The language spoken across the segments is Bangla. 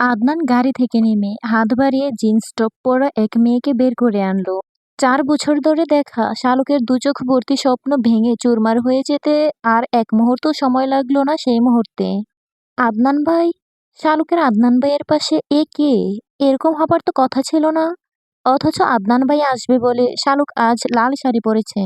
আদনান গাড়ি থেকে নেমে হাত বাড়িয়ে জিন্স টপ পরা এক মেয়েকে বের করে আনলো। 4 বছর ধরে দেখা শালুকের দুচোখ ভর্তি স্বপ্ন ভেঙে চুরমার হয়ে যেতে আর এক মুহূর্ত সময় লাগলো না সেই মুহূর্তে। আদনান ভাই। শালুকের আদনান ভাইয়ের পাশে এ কে? এরকম হবার তো কথা ছিল না। অথচ আদনান ভাই আসবে বলে শালুক আজ লাল শাড়ি পরেছে।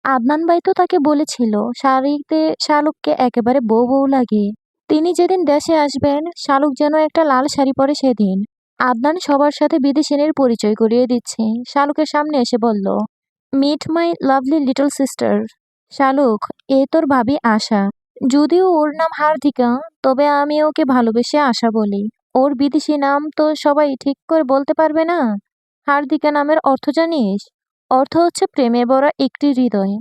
আদনান ভাই তো তাকে বলেছিল শাড়িতে শালুককে একেবারে বউ বউ লাগে। তিনি যেদিন দেশে আসবেন শালুক যেন একটা লাল শাড়ি পরে সেদিন। আদনান সবার সাথে বিদেশিনীর পরিচয় করিয়ে দিচ্ছে। শালুকের সামনে এসে বলল, meet my lovely little sister. Shaluk, এ তোর ভাবি আশা। যদিও ওর নাম হার্দিকা, তবে আমি ওকে ভালোবেসে আশা বলি। ওর বিদেশি নাম তো সবাই ঠিক করে বলতে পারবে না। হার্দিকা নামের অর্থ জানিস? অর্থ হচ্ছে প্রেমে ভরা একটি হৃদয়।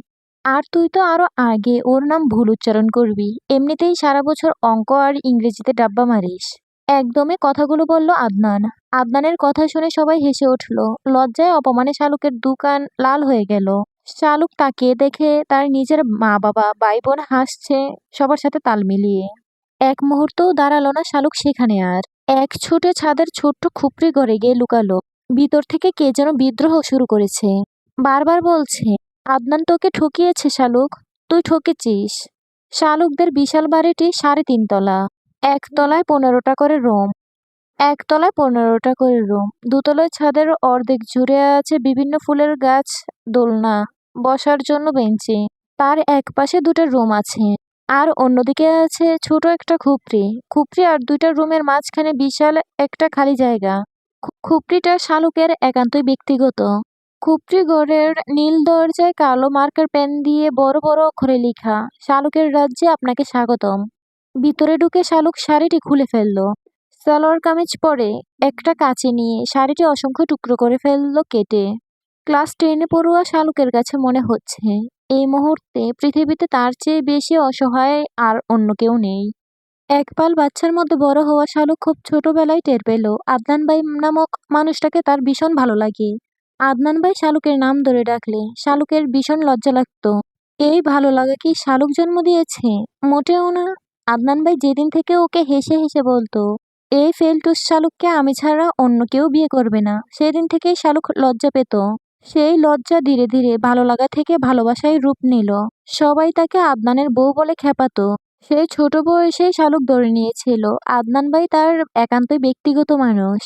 আর তুই তো আরো আগে ওর নাম ভুল উচ্চারণ করবি, এমনিতেই সারা বছর অঙ্ক আর ইংরেজিতে ডাব্বা মারিস। একদমে কথাগুলো বলল আদনান। আদনানের কথা শুনে সবাই হেসে উঠল। লজ্জায় অপমানে শালুকের দুকান লাল হয়ে গেল। শালুক তাকিয়ে দেখে তার নিজের মা বাবা ভাই বোন হাসছে সবার সাথে তাল মিলিয়ে। এক মুহূর্তও দাঁড়ালো না শালুক সেখানে আর। এক ছুটে ছাদের ছোট্ট খুপড়ি ঘরে গিয়ে লুকালো। ভিতর থেকে কে যেন বিদ্রোহ শুরু করেছে। বারবার বলছে, আদনান তোকে ঠকিয়েছে শালুক, তুই ঠকেছিস। শালুকদের বিশাল বাড়িটি 3.5 তলা। একতলায় 15টা করে রুম। দোতলায় ছাদের অর্ধেক জুড়ে আছে বিভিন্ন ফুলের গাছ, দোলনা, বসার জন্য বেঞ্চি। তার এক পাশে 2টা রুম আছে। আর অন্যদিকে আছে ছোট একটা খুপড়ি। খুপড়ি আর 2টা রুমের মাঝখানে বিশাল একটা খালি জায়গা। খুপড়িটা শালুকের একান্তই ব্যক্তিগত। খুপড়ি ঘরের নীল দরজায় কালো মার্কার পেন দিয়ে বড় বড় অক্ষরে লেখা, শালুকের রাজ্যে আপনাকে স্বাগতম। ভিতরে ঢুকে শালুক শাড়িটি খুলে ফেলল। সালোয়ার কামিজ পরে একটা কাঁচি নিয়ে শাড়িটি অসংখ্য টুকরো করে ফেললো কেটে। ক্লাস 10-এ পড়ুয়া শালুকের কাছে মনে হচ্ছে এই মুহূর্তে পৃথিবীতে তার চেয়ে বেশি অসহায় আর অন্য কেউ নেই। এক পাল বাচ্চার মধ্যে বড় হওয়া শালুক খুব ছোটবেলায় টের পেল আদনান ভাই নামক মানুষটাকে তার ভীষণ ভালো লাগে। আদনান ভাই শালুকের নাম ধরে ডাকলে শালুকের ভীষণ লজ্জা লাগতো। এই ভালো লাগা কি শালুক জন্ম দিয়েছে? মোটেও না। আদনান ভাই যেদিন থেকে ওকে হেসে হেসে বলতো, এই ফেলটুস শালুককে আমি ছাড়া অন্য কেউ বিয়ে করবে না, সেদিন থেকেই শালুক লজ্জা পেত। সেই লজ্জা ধীরে ধীরে ভালো লাগা থেকে ভালোবাসায় রূপ নিল। সবাই তাকে আদনানের বউ বলে খেপাতো। সেই ছোট বয়সেই শালুক ধরে নিয়েছিল আদনান ভাই তার একান্তই ব্যক্তিগত মানুষ।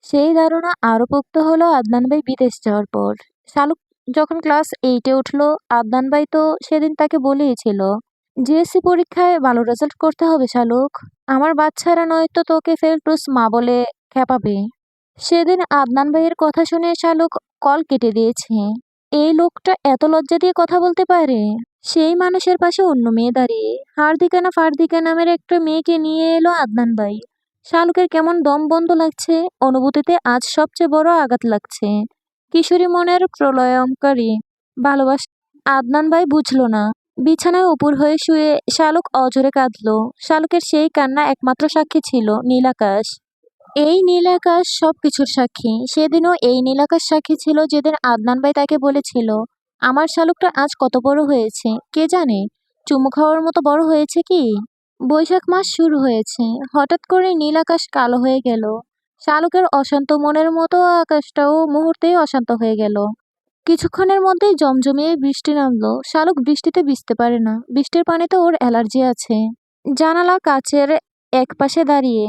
সেই ধারণা আরো পোক্ত হলো আদনান ভাই বিদেশ যাওয়ার পর। শালুক যখন ক্লাস 8-এ উঠলো, আদনান ভাই তো সেদিন তাকে বলেইছিল, জিএসসি পরীক্ষায় ভালো রেজাল্ট করতে হবে শালুক, আমার বাচ্চারা নয়তো তোকে ফেলটুস মা বলে খেপাবে। সেদিন আদনান ভাইয়ের কথা শুনে শালুক কল কেটে দিয়েছে। এই লোকটা এত লজ্জা দিয়ে কথা বলতে পারে। সেই মানুষের পাশে অন্য মেয়ে দাঁড়িয়ে হার্দিকা না ফার্দিকা নামের একটা মেয়েকে নিয়ে এলো আদনান ভাই। শালুকের কেমন দম বন্ধ লাগছে, অনুভূতিতে আজ সবচেয়ে বড় আঘাত লাগছে। কিশোরী মনের প্রলয়ঙ্কারী ভালোবাসা আদনান ভাই বুঝলো না। বিছানায় উপুর হয়ে শুয়ে শালুক অঝরে কাঁদলো। শালুকের সেই কান্না একমাত্র সাক্ষী ছিল নীলাকাশ। এই নীল আকাশ সবকিছুর সাক্ষী। সেদিনও এই নীল আকাশ সাক্ষী ছিল যেদিন আদনান ভাই তাকে বলেছিল, আমার শালুকটা আজ কত বড় হয়েছে কে জানে, চুমু খাওয়ার মতো বড় হয়েছে কি। বৈশাখ মাস শুরু হয়েছে। হঠাৎ করে নীল আকাশ কালো হয়ে গেল। শালুকের অশান্ত মনের মতো আকাশটাও মুহূর্তেই অশান্ত হয়ে গেল। কিছুক্ষণের মধ্যেই জমজমিয়ে বৃষ্টি নামলো। শালুক বৃষ্টিতে ভিজতে পারে না, বৃষ্টির পানিতে ওর অ্যালার্জি আছে। জানালা কাচের একপাশে দাঁড়িয়ে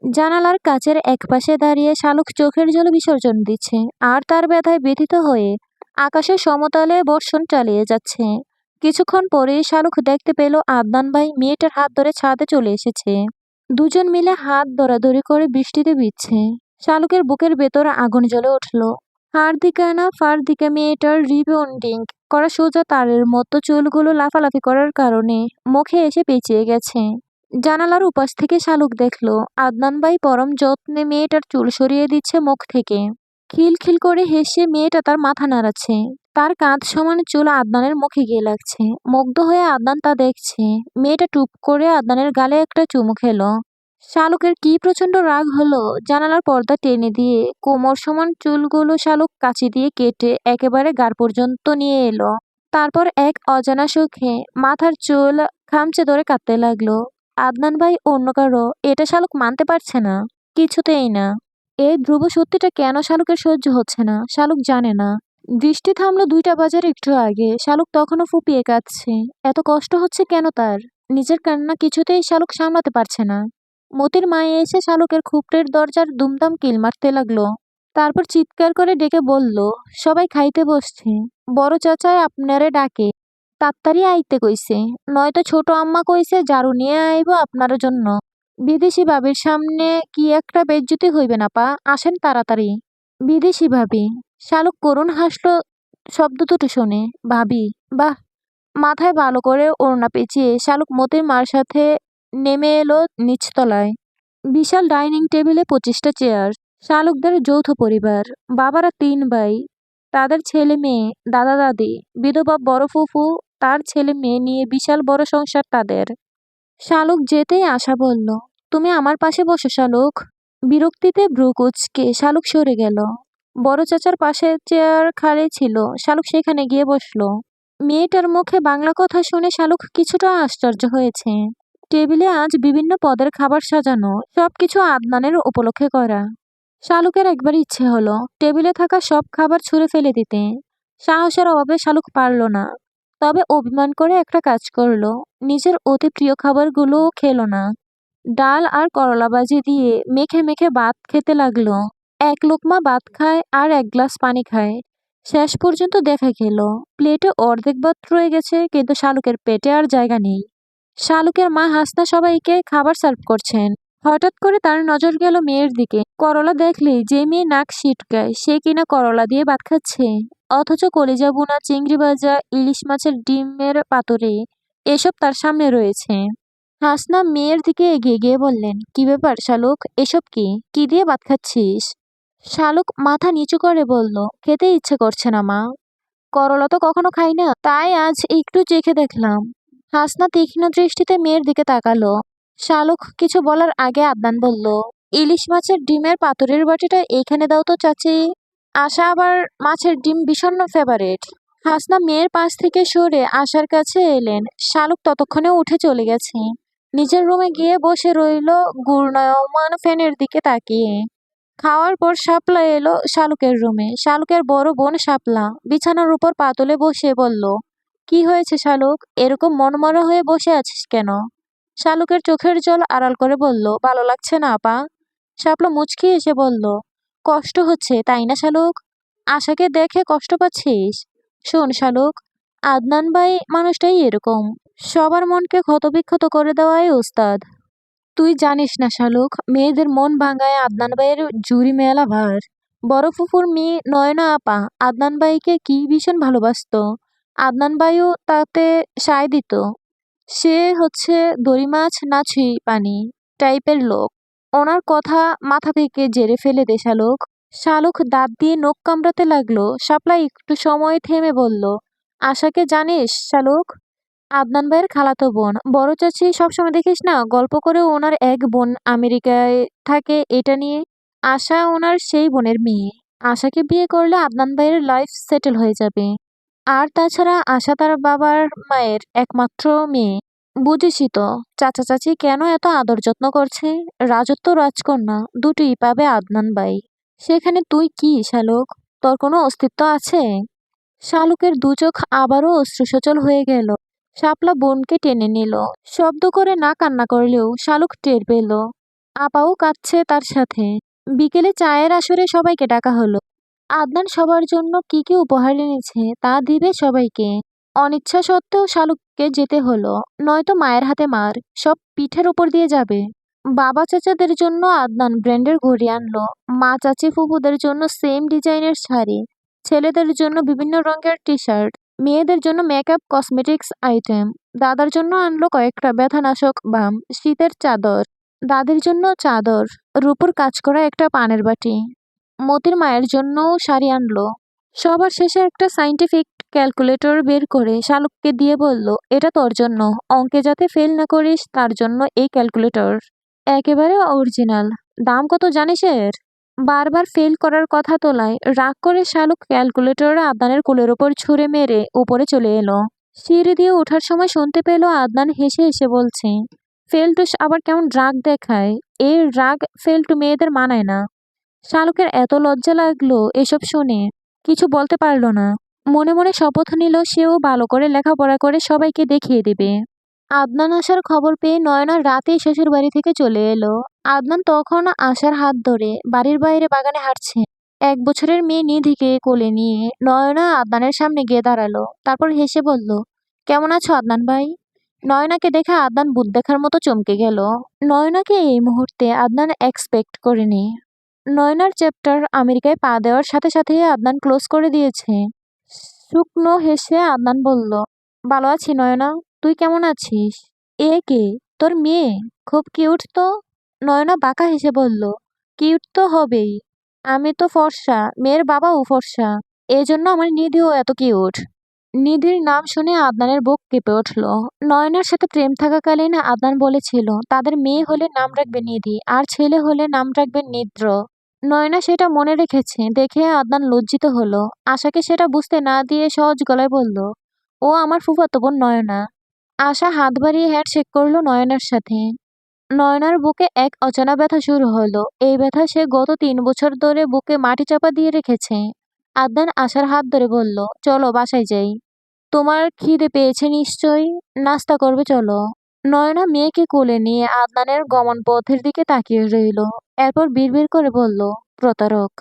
জানালার কাচের একপাশে দাঁড়িয়ে শালুক চোখের জলে বিসর্জন দিচ্ছে আর তার ব্যথায় ব্যথিত হয়ে আকাশের সমতলে বর্ষণ চালিয়ে যাচ্ছে। কিছুক্ষণ পরেই শালুক দেখতে পেল আদনান ভাই মেয়েটার হাত ধরে ছাদে চলে এসেছে। দুজন মিলে হাত ধরাধরি করে বৃষ্টিতে ভিজছে। শালুকের বুকের ভেতরে আগুন জ্বলে উঠল। হার্দিকা না ফার্দিকা মেয়েটার রিবন্ডিং করা সোজা তারের মতো চুলগুলো লাফালাফি করার কারণে মুখে এসে পেঁচিয়ে গেছে। জানালার উপাস থেকে শালুক দেখলো আদনান ভাই পরম যত্নে মেয়েটার চুল সরিয়ে দিচ্ছে মুখ থেকে। খিলখিল করে হেসে মেয়েটা তার মাথা নাড়াচ্ছে। তার কাঁধ সমান চুল আদনানের মুখে গিয়ে লাগছে। মুগ্ধ হয়ে আদনান তা দেখছে। মেয়েটা টুপ করে আদনানের গালে একটা চুমু খেলো। শালুকের কি প্রচন্ড রাগ হলো। জানালার পর্দা টেনে দিয়ে কোমর সমান চুলগুলো শালুক কাঁচি দিয়ে কেটে একেবারে গাড় পর্যন্ত নিয়ে এলো। তারপর এক অজানা সুখে মাথার চুল খামচে ধরে কাঁদতে লাগলো। আদনান ভাই অন্য কারো, এটা শালুক মানতে পারছে না। কিছুতেই না। এই ধ্রুব সত্যিটা কেন শালুকের সহ্য হচ্ছে না, শালুক জানে না। বৃষ্টি থামলো 2টা বাজার একটু আগে। শালুক তখনও ফুপিয়ে কাঁদছে। এত কষ্ট হচ্ছে কেন তার? নিজের কান্না কিছুতেই শালুক সামলাতে পারছে না। মতির মা এসে শালুকের খুপড়ের দরজার দুমদাম কিল মারতে লাগলো। তারপর চিৎকার করে ডেকে বলল, সবাই খাইতে বসছে। বড় চাচাই আপনারে ডাকে। তাড়াতাড়ি আইতে কইছে, নয়তো ছোট আম্মা কইছে ঝাড়ু নিয়ে আইব আপনার জন্য। বিদেশি ভাবির সামনে কি একটা বেজ্জতি হইবে না পা, আসেন তাড়াতাড়ি। বিদেশি ভাবি? শালুক করুণ হাসলো শব্দ দুটো শুনে। ভাবি? বাহ! মাথায় ভালো করে ওড়না পেঁচিয়ে শালুক মতির মার সাথে নেমে এলো নিচতলায়। বিশাল ডাইনিং টেবিলে 25টা চেয়ার। শালুকদের যৌথ পরিবার। বাবারা 3 ভাই, তাদের ছেলে মেয়ে, দাদা দাদি, বিধবা বড় ফুফু, তার ছেলে মেয়ে নিয়ে বিশাল বড় সংসার তাদের। শালুক যেতেই আশা বলল, তুমি আমার পাশে বসো শালুক। বিরক্তিতে ভ্রু কুঁচকে শালুক সরে গেল। বড় চাচার পাশে চেয়ার খালি ছিল, শালুক সেখানে গিয়ে বসলো। মেয়েটার মুখে বাংলা কথা শুনে শালুক কিছুটা আশ্চর্য হয়েছে। টেবিলে আজ বিভিন্ন পদের খাবার সাজানো, সবকিছু আদনানের উপলক্ষে করা। শালুকের একবার ইচ্ছে হলো টেবিলে থাকা সব খাবার ছুঁড়ে ফেলে দিতে। সাহসের অভাবে শালুক পারল না। তবে অভিমান করে একটা কাজ করলো, নিজের অতি প্রিয় খাবারগুলোও খেলো না। ডাল আর করলা ভাজি দিয়ে মেখে মেখে ভাত খেতে লাগলো। এক লোকমা ভাত খায় আর 1 গ্লাস পানি খায়। শেষ পর্যন্ত দেখা গেল প্লেটে অর্ধেক ভাত রয়ে গেছে, কিন্তু শালুকের পেটে আর জায়গা নেই। শালুকের মা হাসনা সবাইকে খাবার সার্ভ করছেন। হঠাৎ করে তার নজর গেল মেয়ের দিকে। করলা দেখলেই যে মেয়ে নাক সিটকায় সে কিনা করলা দিয়ে ভাত খাচ্ছে। অথচ কলিজা ভুনা, চিংড়ি ভাজা, ইলিশ মাছের ডিমের পাতুরি এসব তার সামনে রয়েছে। হাসনা মেয়ের দিকে এগিয়ে গিয়ে বললেন, কি ব্যাপার শালুক, এসব কি? কি দিয়ে ভাত খাচ্ছিস? শালুক মাথা নিচু করে বলল, খেতে ইচ্ছে করছে না মা। করলা তো কখনো খাই না, তাই আজ একটু চেখে দেখলাম। হাসনা তীক্ষ্ণ দৃষ্টিতে মেয়ের দিকে তাকালো। শালুক কিছু বলার আগে আদনান বলল, ইলিশ মাছের ডিমের পাতুরির বাটিটা এখানে দাও তো চাচি। আশা আবার মাছের ডিম ভীষণ ফেভারিট। হাসনা মেয়ের পাশ থেকে সরে আশার কাছে এলেন। শালুক ততক্ষণে উঠে চলে গেছে। নিজের রুমে গিয়ে বসে রইল ঘূর্ণায়মান ফ্যানের দিকে তাকিয়ে। খাওয়ার পর শাপলা এলো শালুকের রুমে। শালুকের বড় বোন শাপলা বিছানার উপর পা তুলে বসে বলল, কি হয়েছে শালুক, এরকম মনমরা হয়ে বসে আছিস কেন? শালুকের চোখের জল আড়াল করে বলল, ভালো লাগছে না আপা। শাপলা মুচকি এসে বলল, কষ্ট হচ্ছে তাই না শালুক? আশাকে দেখে কষ্ট পাচ্ছিস? শোন শালুক, আদনান ভাই মানুষটাই এরকম, সবার মনকে ক্ষতবিক্ষত করে দেওয়াই উস্তাদ। তুই জানিস না শালুক, মেয়েদের মন ভাঙায় আদনান ভাইয়ের জুড়ি মেলা ভার। বড় ফুফুর মেয়ে নয়না আপা আদনান ভাইকে কি ভীষণ ভালোবাসতো। আদনান ভাইও তাতে সায় দিত। সে হচ্ছে দড়ি মাছ না ছুঁই পানি টাইপের লোক। ওনার কথা মাথা থেকে জেরে ফেলে দে শালুক। শালুক দাঁত দিয়ে নখ কামড়াতে লাগলো। শাপলা একটু সময় থেমে বলল, আশাকে জানিস শালুক? আদনান ভাইয়ের খালাতো বোন। বড় চাচি সবসময় দেখিস না গল্প করে ওনার এক বোন আমেরিকায় থাকে এটা নিয়ে। আশা ওনার সেই বোনের মেয়ে। আশাকে বিয়ে করলে আদনান ভাইয়ের লাইফ সেটেল হয়ে যাবে। আর তাছাড়া আশা তার বাবার মায়ের একমাত্র মেয়ে। বুঝিসই তো চাচা চাচি কেন এত আদর যত্ন করছে। রাজত্ব রাজকন্যা দুটোই পাবে আদনান ভাই। সেখানে তুই কি শালুক, তোর কোনো অস্তিত্ব আছে? শালুকের দু চোখ আবারও অশ্রুসজল হয়ে গেল। শাপলা বোনকে টেনে নিল। শব্দ করে না কান্না করলেও শালুক টের পেল আপাও কাঁদছে তার সাথে। বিকেলে চায়ের আসরে সবাইকে ডাকা হলো। আদনান সবার জন্য কি কি উপহার এনেছে তা দিবে সবাইকে। অনিচ্ছা সত্ত্বেও শালুককে যেতে হলো, নয়তো মায়ের হাতে মার, সব পিঠের উপর দিয়ে যাবে। বাবা চাচাদের জন্য আদনান ব্র্যান্ডের ঘড়ি আনলো। মা চাচি ফুফুদের জন্য সেম ডিজাইনের শাড়ি। ছেলেদের জন্য বিভিন্ন রঙের টি শার্ট। মেয়েদের জন্য মেকআপ কসমেটিক্স আইটেম। দাদার জন্য আনলো কয়েকটা ব্যথানাশক বাম, শীতের চাদর। দাদির জন্য চাদর, রূপোর কাজ করা একটা পানের বাটি। মতির মায়ের জন্যও শাড়ি আনলো। সবার শেষে একটা সাইন্টিফিক ক্যালকুলেটর বের করে শালুককে দিয়ে বলল, এটা তোর জন্য, অঙ্কে যাতে ফেল না করিস তার জন্য এই ক্যালকুলেটর। একেবারে অরিজিনাল। দাম কত জানিস এর? বারবার ফেল করার কথা তোলায় রাগ করে শালুক ক্যালকুলেটর আদনানের কোলের ওপর ছুঁড়ে মেরে উপরে চলে এলো। সিঁড়ি দিয়ে ওঠার সময় শুনতে পেল আদনান হেসে হেসে বলছে, ফেলটুস আবার কেমন রাগ দেখায়। এই রাগ ফেলটু মেয়েদের মানায় না। শালুকের এত লজ্জা লাগলো এসব শুনে, কিছু বলতে পারল না। মনে মনে শপথ নিল সেও ভালো করে লেখাপড়া করে সবাইকে দেখিয়ে দেবে। আদনান আসার খবর পেয়ে নয়না রাতেই শ্বশুর বাড়ি থেকে চলে এলো। আদনান তখন আশার হাত ধরে বাড়ির বাইরে বাগানে হাঁটছে। 1 বছরের মেয়ে নিধিকে কোলে নিয়ে নয়না আদনানের সামনে গিয়ে দাঁড়ালো, তারপর হেসে বলল, কেমন আছো আদনান ভাই? নয়নাকে দেখে আদনান ভূত দেখার মতো চমকে গেল। নয়নাকে এই মুহূর্তে আদনান এক্সপেক্ট করেনি। নয়নার চ্যাপ্টার আমেরিকায় পা দেওয়ার সাথে সাথে আদনান ক্লোজ করে দিয়েছে। শুকনো হেসে আদনান বলল, ভালো আছি নয়না, তুই কেমন আছিস? এ কে? তোর মেয়ে? খুব কিউট তো। নয়না বাঁকা হেসে বলল, কিউট তো হবেই, আমি তো ফর্সা, মেয়ের বাবাও ফর্সা, এজন্য আমার নিধিও এত কিউট। নিধির নাম শুনে আদনানের বুক কেঁপে উঠল। নয়নার সাথে প্রেম থাকাকালীন আদনান বলেছিল তাদের মেয়ে হলে নাম রাখবে নিধি আর ছেলে হলে নাম রাখবে নিদ্র। নয়না সেটা মনে রেখেছে দেখে আদনান লজ্জিত হলো। আশাকে সেটা বুঝতে না দিয়ে সহজ গলায় বলল, ও আমার ফুফাতো বোন নয়না। আশা হাত বাড়িয়ে হ্যান্ডশেক করলো নয়নার সাথে। নয়নার বুকে এক অজানা ব্যথা শুরু হলো। এই ব্যথা সে গত 3 বছর ধরে বুকে মাটি চাপা দিয়ে রেখেছে। আদনান আশার হাত ধরে বলল, চলো বাসায় যাই। তোমার খিদে পেয়েছে নিশ্চয়ই, নাস্তা করবে চলো। নয়না মেয়েকে কোলে নিয়ে আদনানের গমন পথের দিকে তাকিয়ে রইল। এরপর বিড়বিড় করে বলল, প্রতারক।